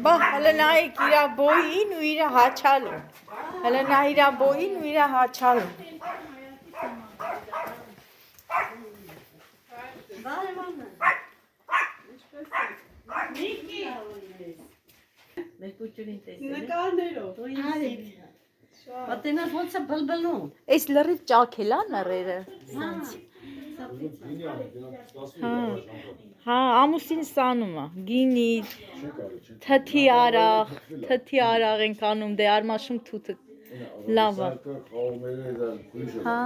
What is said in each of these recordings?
Բա հələ նայեք իրա բոյին ու իրա հաչալուն։ Հələ նա իրա բոյին ու իրա հաչալուն։ Նկարներով։ Պատենաս ոնց է բլբլում։ Էս լրիվ ճաքել է նռերը։ Հա, ամուսին սանում է, գինի, թթի արաղ ենք անում, դե արմաշում թութը լավ է։ Հա։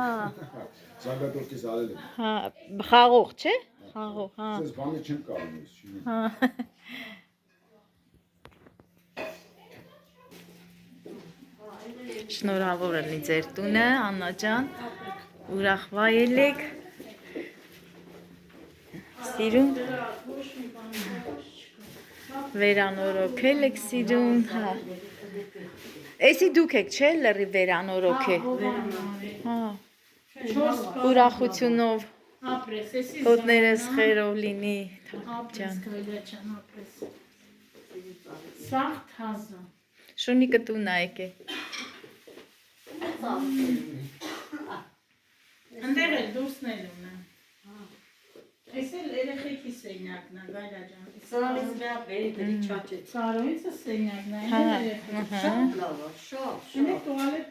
Հա, խաղող, չէ՞։ Խաղող, հա։ Հա։ Շնորհավոր ելնի ձեր տունը, Աննա ջան, ուրախ վայելեք, սիրուն, վերանորոգել եք սիրուն, հա, էսի դուք եք չէ լրի վերանորոգել, հա, ուրախությունով, հոտներս խերով լինի, ջան, շունիկը տուն նայեք է, Ընդեղ էլ դուրսնել ունը Ես էլ երեխեքի սենյակն է Գայլա ջան Սրանից վրա բերի բերի չաչեց Սարոյիցը սենյակն է Շատ լավ է, շատ Ունեք տուալետ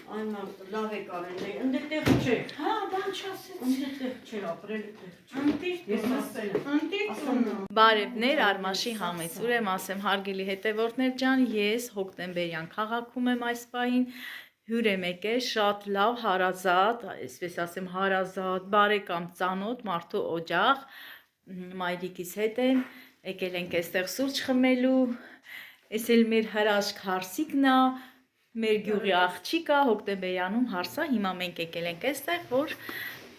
Այն լավ է կարել է, ընդեղ տեղ չէ Հա, բան չասեց Ընդեղ տեղ չէ, ապրել տեղ չէ Ընտիր տունը Բարևներ Արմաշի համից, ուրեմ ասեմ հարգելի հետևորդներ ջան, ես հոկտեմբերյան քաղաքում եմ այս պահին, հյուր եմ եկել շատ լավ հարազատ, այսպես ասեմ հարազատ, բարեկամ ծանոթ, մարդու օջախ, մայրիկիս հետ են, եկել ենք այստեղ սուրճ խմելու, այս էլ մեր հրաշք հարսիկն է, մեր գյուղի աղջիկա, հոկտեմբերյանում հարսա, հիմա մենք եկել ենք այստեղ, որ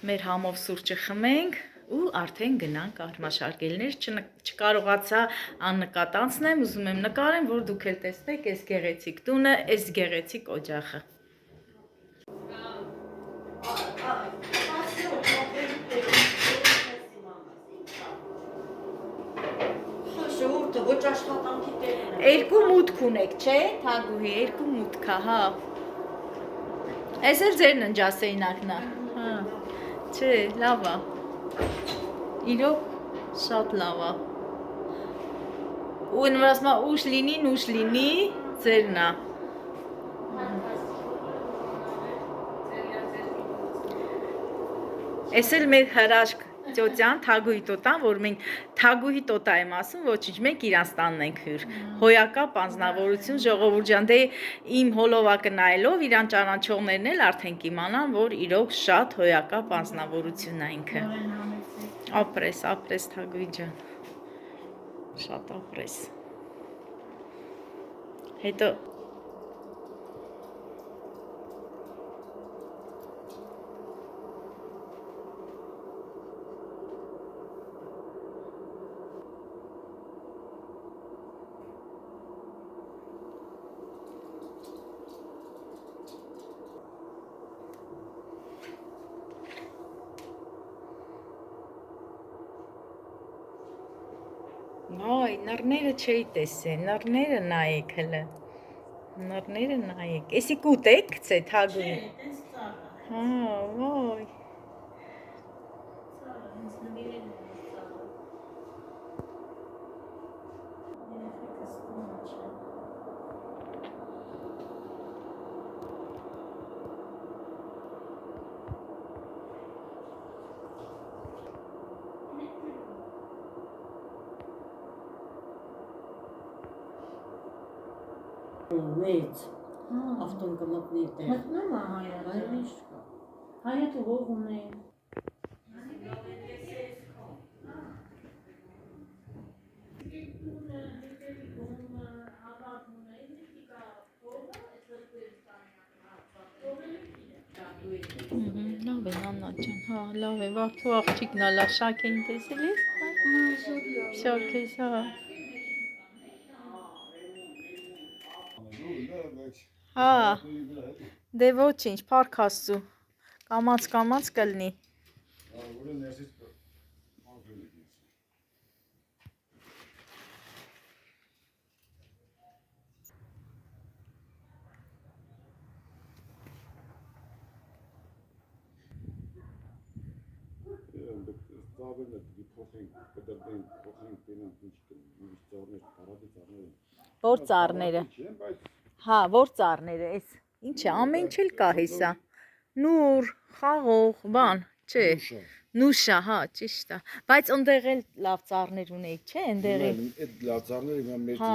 մեր համով սուրճը խմենք ու արդեն գնանք արմաշարգելներ, չկարողացա աննկատ անցնեմ, ուզում եմ նկարեմ, որ դուք էլ տեսնեք այս գեղեցիկ տունը, այս գեղեցիկ օջախը։ Ոչ աշխատանքի տեղն է։ Երկու մուտք ունեք, չէ, Թագուհի, երկու մուտք է, հա։ Այս էլ ձեր ննջասենյակն է, հա։ Չէ, լավ է։ Իրոք շատ լավ է։ Ու նվրասմա ուշ լինի, ձերն է։ Այս էլ մեր հրաշք Տյոտյան, Թագուհի տոտան, որ մենք Թագուհի տոտա եմ ասում, ոչինչ, մենք իրանց տանն ենք հյուր։ Հոյակապ անձնավորություն, ժողովուրդ ջան, դե իմ հոլովակը նայելով իրան ճանաչողներն էլ արդեն կիմանան, որ իրոք շատ հոյակապ անձնավորություն է ինքը։ Ապրես, Թագուհի ջան։ Շատ ապրես։ Հետո Այ, նռները չէի տեսել, նռները նայեք հլը, նռները նայեք, էսի կուտ եք գցե Թագուհի, հա, վայ, Մեծ ավտոն կմտնի տեղ։ Մտնում է հայը Հայը հող ունեն լավ է Աննա ջան, հա, լավ է, Վարդու աղջիկն է, շաքեին տեսել ես, շաքես, հա, Հա, դե ոչինչ, փառք Աստծո։ Կամաց կլինի։ Որ ծառները։ Հա, որ ծառները, էս։ Ինչ է, ամեն ինչ էլ կա հեսա։ Նուր, խաղող, բան, չէ։ Նուշա, հա, ճիշտ է։ Բայց ընդեղ էլ լավ ծառներ ունեիք, չէ, ընդեղ էլ։ Այդ լավ ծառները մեր Հա,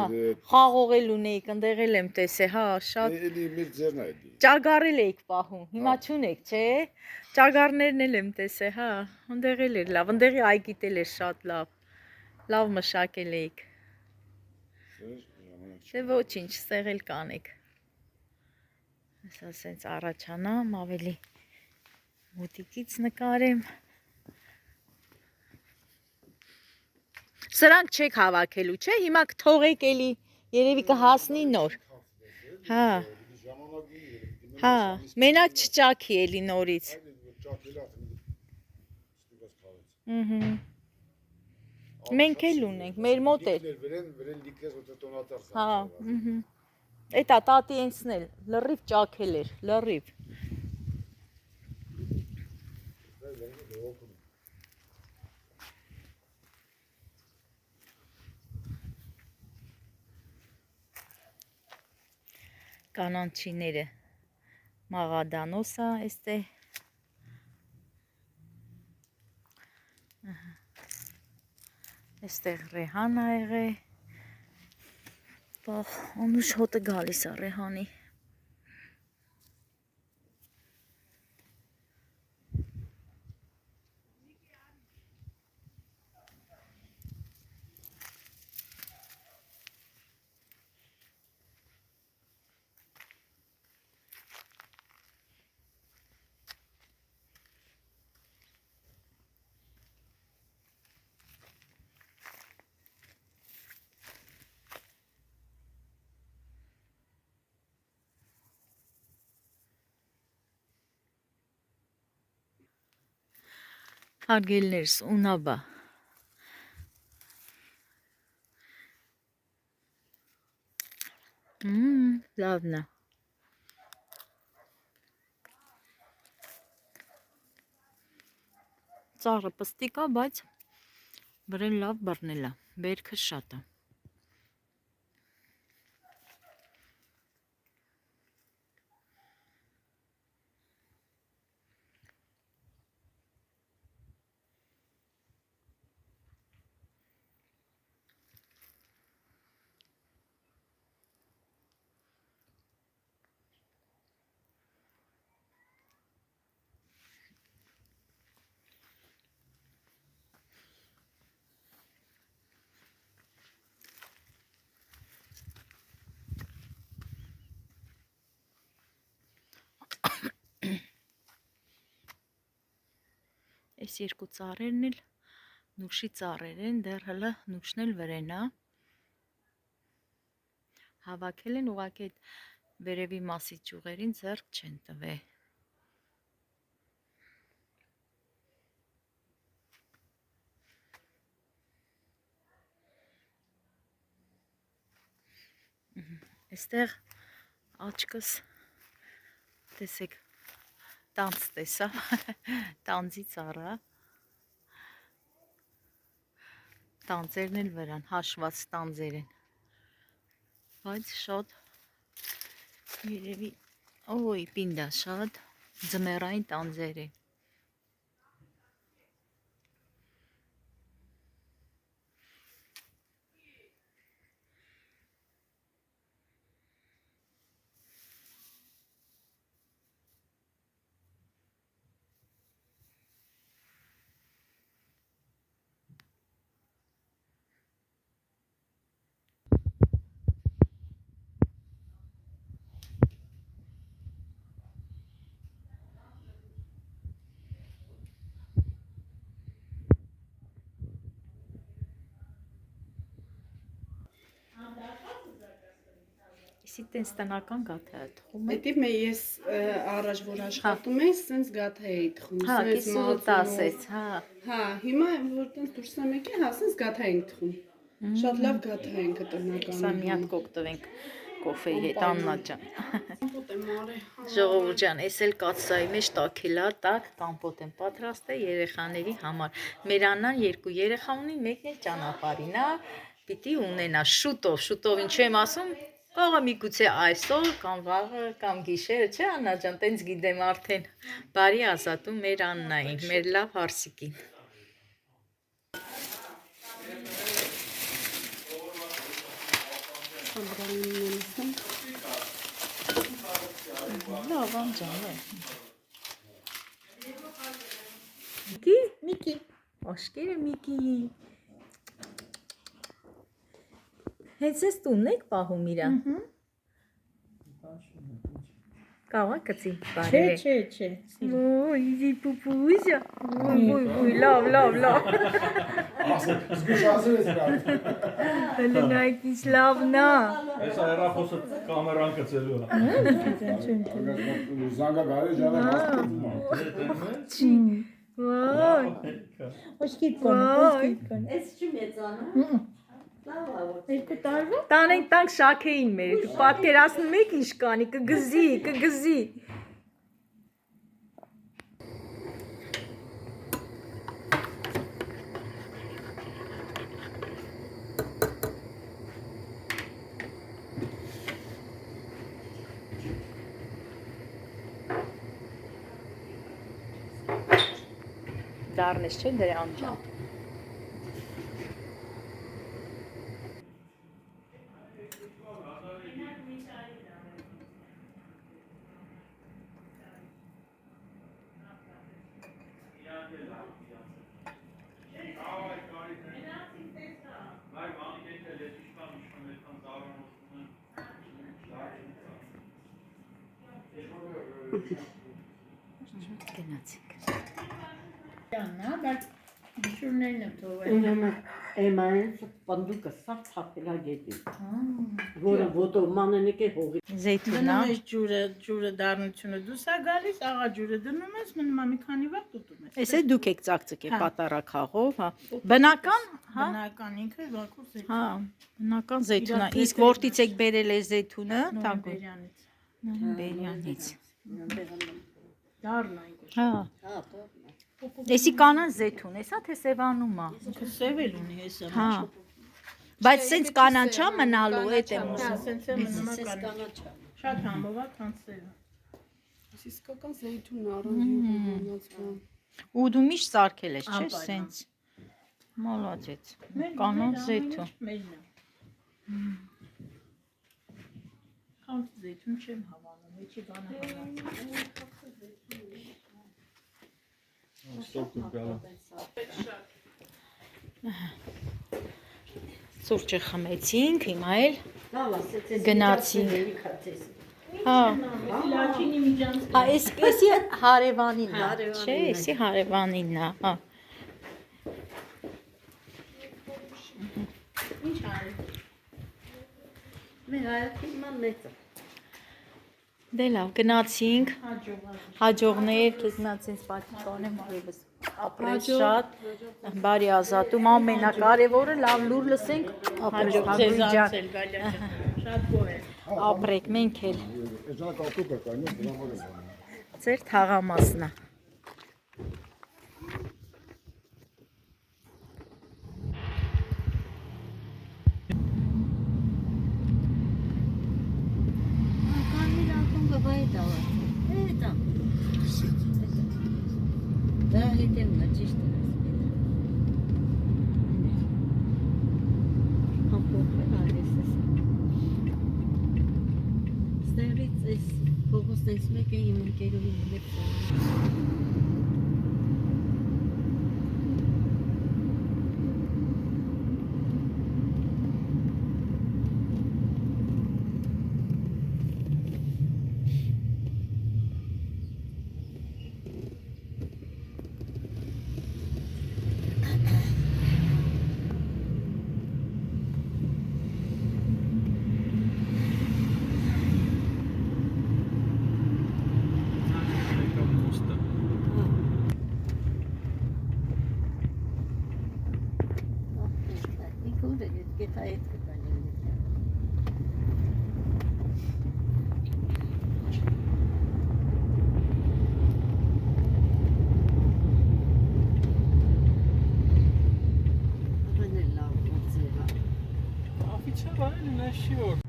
խաղող էլ ունեիք, ընդեղ էլ եմ տեսել, հա, շատ։ էլի մեր ձեռն է։ Ճագարել էիք պահում, հիմա չունեք, չէ։ Ճագարներն էլ եմ տեսել, հա, ընդեղ էլ էր լավ, ընդեղի այգիտ էլ էր շատ լավ։ Լավ մշակել էիք։ Դե ոչինչ, ստեղ էլ կանեք։ Հեսա սենց առաջանամ, ավելի մոտիկից նկարեմ։ Սրանք չեք հավաքելու, չէ, հիմա կթողեք էլի, երևի կհասնի նոր։ Հա, հա, մենակ չճաքի էլի նորից։ Մենք էլ ունենք, մեր մոտ էլ։ Հա, էտա տատի ենցն էլ, լրիվ ճաքել էր, լրիվ։ Կանանչիները մաղադանոսա էստե էստեղ ռեհան ա եղե բաղ անուշ հոտը գալիս ա ռեհանի Հարգելներս ունաբա լավն է ծառը պստիկ է, բայց վրեն լավ բռնել է, բերքը շատ է Այս երկու ծառերն էլ նուշի ծառեր են, դեռ հլը նուշն էլ վրեն է հավաքել են ուղղակի այդ վերևի մասի ճյուղերին ձեռք չեն տվել Այստեղ աչքս տեսեք տանձ տեսա տանձի ծառա տանձերն էլ վրան հաշված տանձեր են բայց շատ երևի օй պինդա շատ ձմեռային տանձեր են Իսի տենց տնական գաթա է թխում է։ Դիտի ես առաջ որ աշխատում էի, սենց գաթա էի թխում։ Հա, կիսուտ ասեց, հա։ Հա, հիմա որ տենց դուրս եմ եկել, հա, սենց գաթա ենք թխում։ Շատ լավ գաթա ենք տնական։ Սա մի հատ կօգտվենք կոֆեի հետ Աննա ջան։ Կամպոտ եմ արել։ Ժողովուրդ ջան, էս էլ կաթսայի մեջ տաքելա, տաք կամպոտ եմ պատրաստել երեխաների համար։ Մեր Աննան 2 երեխա ունի, մեկն էլ ճանապարհին է, պիտի ունենա շուտով, ինչու եմ ասում, կարող է միգուցե այսօր կամ վաղը կամ գիշերը, չէ Աննա ջան, տենց գիտեմ արդեն։ Բարի ազատում մեր Աննային, մեր լավ հարսիկին։ Լավ անջան է։ Միկի, աշկերը Միկի։ Հենց ես տունն եք պահում իրան։ Կարող է կծի բարի։ Չէ։ Ոյ, պուպուզա։ Ոյ, լավ։ Զգուշացրու ես կար։ Հելենայքից լավն է։ Այս այրախոսը կամերան կծելու է։ Զանգա գարի ժանը հասկում։ Ոյ, Ոսկիտ կան։ Էս չի մեծանում։ Լավ է որ։ Երկու տարվա։ տանք շաքեին մեր, պատկերացնում եք ինչ կանի, կգզի։ Դառնես չէ դրան ջան։ Գնացինք։ Աննա, բայց դիշուրներն եմ թողել։ Էմայից պանդուկը սա թափելա գետի։ Որը ոտոմանն եկե հողի։ Զեյթունա։ Դնում ես ջուրը դառնությունը դուս է գալիս, աղա ջուրը դնում ես, մնում է մի քանի վաղ ուտում ես։ Էս է դուք եք ծակծկել պատարակաղով, հա։ Բնական, հա։ Բնական ինքը Բաքու զեյթուն։ Հա, բնական զեյթունա։ Իսկ որտից եք բերել է զեյթունը, տանկու։ Բերյանից։ Բերյանից։ Դառնա ինքը։ Հա։ Էսի կանան զեյթուն, էսա թե սևանում է։ Ինքը սև էլ ունի հեսա։ Հա։ Բայց սենց կանան չա մնալու, էդ եմ Հա, ուզում։ սենց է մնում է կանաչ։ Շատ համով է կանցել։ Իսկական զեյթուն առանձին ոնց բան։ Ու դու միշտ սարքել ես, չէ՞, Անպայման։ սենց։ Մոլոդեց։ Կանան զեյթուն։ Մերն է։ Կանց զեյթուն չեմ հավանում, էջի բանը հավանում։ Սուրճը խմեցինք, հիմա էլ Լավ ասեց։ գնացինք։ Հա։ Լաչինի միջանց։ Հա, էսի հարևանինն է, չէ, էսի հարևանինն է, հա։ Ինչ արել։ Մեր հայացքի ման մեծ է։ Դե լավ, գնացինք, Հաջողակ։ հաջողներ, քեզ մած ինձ պատկանեմ արևս ապրես շատ, բարի ազատում, ամենակարևորը լավ լուր լսենք, ապրես Ձեզ հագույ ջան, անցել գալյա։ Շատ գոհ եմ։ ապրեք, մենք էլ, Էջանա կապուկ է կայնի, բնամոր է։ ձեր թաղամասն է։ Դա հետևն է, ճիշտ է։ Համբողվել արես ես։ Ստեղից ես փողոցներից մեկը իմ ընկերուհին հետ գետա հետ կտանի։ Ահա լավ գործել։ Oficial, правильно, насчет.